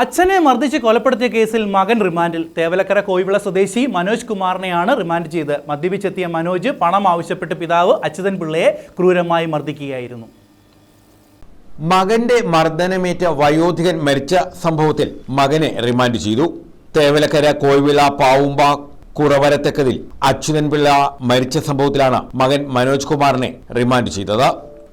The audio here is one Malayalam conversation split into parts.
അച്ഛനെ മർദ്ദിച്ച് കൊലപ്പെടുത്തിയ കേസിൽ മകൻ റിമാൻഡിൽ. തേവലക്കര കോയിവിള സ്വദേശി മനോജ് കുമാറിനെയാണ് റിമാൻഡ് ചെയ്ത്. മദ്യപിച്ചെത്തിയ മനോജ് പണം ആവശ്യപ്പെട്ട് പിതാവ് അച്യുതൻ പിള്ളയെ ക്രൂരമായി മർദ്ദിക്കുകയായിരുന്നു. മകന്റെ മർദ്ദനമേറ്റ വയോധികൻ മരിച്ച സംഭവത്തിൽ മകനെ റിമാൻഡ് ചെയ്തു. തേവലക്കര കോയിവിള പാവുമ്പ കുറവരത്തക്കതിൽ അച്യുതൻ പിള്ള മരിച്ച സംഭവത്തിലാണ് മകൻ മനോജ് കുമാറിനെ റിമാൻഡ് ചെയ്തത്.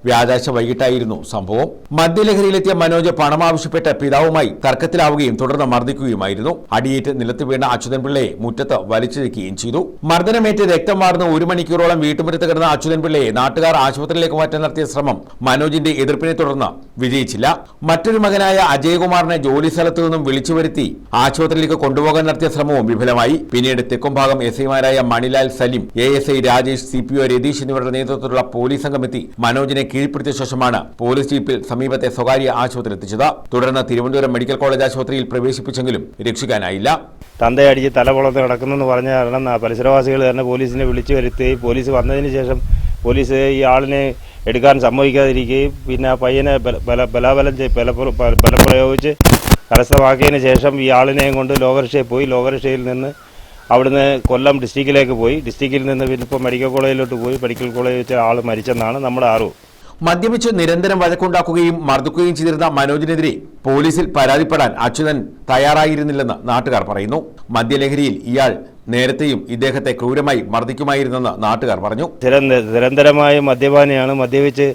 വ്യാഴാഴ്ച വൈകിട്ടായിരുന്നു സംഭവം. മദ്യലഹരിയിലെത്തിയ മനോജ് പണം ആവശ്യപ്പെട്ട് പിതാവുമായി തർക്കത്തിലാവുകയും തുടർന്ന് മർദ്ദിക്കുകയുമായിരുന്നു. അടിയേറ്റ് നിലത്ത് വീണ അച്യുതൻ പിള്ളയെ മുറ്റത്ത് വലിച്ചിഴക്കുകയും ചെയ്തു. മർദ്ദനമേറ്റ് രക്തം വാർന്ന് 1 മണിക്കൂറോളം വീട്ടുമുറ്റത്ത് കിടന്ന അച്യുതൻ പിള്ളയെ നാട്ടുകാർ ആശുപത്രിയിലേക്ക് മാറ്റാൻ നടത്തിയ ശ്രമം മനോജിന്റെ എതിർപ്പിനെ തുടർന്ന് വിജയിച്ചില്ല. മറ്റൊരു മകനായ അജയകുമാറിനെ ജോലി സ്ഥലത്തു നിന്നും വിളിച്ചു വരുത്തി ആശുപത്രിയിലേക്ക് കൊണ്ടുപോകാൻ നടത്തിയ ശ്രമവും വിഫലമായി. പിന്നീട് തെക്കുംഭാഗം എസ്ഐമാരായ മണിലാൽ സലിം, ASI രാജേഷ്, CPO രതീഷ് എന്നിവരുടെ നേതൃത്വത്തിലുള്ള പോലീസ് സംഘമെത്തി മനോജിനെ കീഴ്പ്പെടുത്തിയ ശേഷമാണ് പോലീസ് ജീപ്പിൽ സമീപത്തെ സ്വകാര്യ ആശുപത്രി എത്തിച്ചത്. തുടർന്ന് തിരുവനന്തപുരം മെഡിക്കൽ കോളേജ് ആശുപത്രിയിൽ പ്രവേശിപ്പിച്ചെങ്കിലും രക്ഷിക്കാനായില്ല. തന്തയടിച്ച് തലപുളത്ത് കിടക്കുന്നെന്ന് പറഞ്ഞ കാരണം പരിസരവാസികൾ തന്നെ പോലീസിനെ വിളിച്ചു വരുത്തി. പോലീസ് വന്നതിന് ശേഷം പോലീസ് ഈ ആളിനെ എടുക്കാൻ സമ്മതിക്കാതിരിക്കുകയും പിന്നെ പയ്യനെ ബലം പ്രയോഗിച്ച് കരസ്ഥമാക്കിയതിന് ശേഷം ഈ ആളിനെയും കൊണ്ട് ലോകരക്ഷയിൽ പോയി. ലോകരക്ഷയിൽ നിന്ന് അവിടുന്ന് കൊല്ലം ഡിസ്ട്രിക്റ്റിലേക്ക് പോയി. ഡിസ്ട്രിക്റ്റിൽ നിന്ന് പിന്നെ ഇപ്പോൾ മെഡിക്കൽ കോളേജിലോട്ട് പോയി. മെഡിക്കൽ കോളേജിൽ വെച്ച് ആൾ മരിച്ചെന്നാണ് നമ്മുടെ അറിവ്. മദ്യപിച്ച് നിരന്തരം വഴക്കുണ്ടാക്കുകയും മർദ്ദിക്കുകയും ചെയ്തിരുന്ന മനോജിനെതിരെ പോലീസിൽ പരാതിപ്പെടാൻ അച്യുതൻ തയ്യാറായിരുന്നില്ലെന്ന് നാട്ടുകാർ പറയുന്നു. മദ്യലഹരിയിൽ ഇയാൾ നേരത്തെയും ഇദ്ദേഹത്തെ ക്രൂരമായി മർദ്ദിക്കുമായിരുന്നെന്ന് നാട്ടുകാർ പറഞ്ഞു. നിരന്തരമായ മദ്യപാനിയാണ്. മദ്യപിച്ച്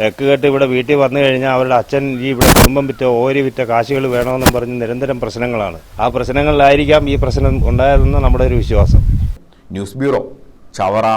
എക്കുകെട്ട് ഇവിടെ വീട്ടിൽ വന്നു കഴിഞ്ഞാൽ അവരുടെ അച്ഛൻ ഈ ഇവിടെ കുടുംബം വിറ്റ ഓരി വിറ്റ കാശുകൾ വേണമെന്നും പറഞ്ഞ് നിരന്തരം പ്രശ്നങ്ങളാണ്. ആ പ്രശ്നങ്ങളിലായിരിക്കാം ഈ പ്രശ്നം ഉണ്ടായതെന്ന് നമ്മുടെ ഒരു വിശ്വാസം. News bureau, Chavara.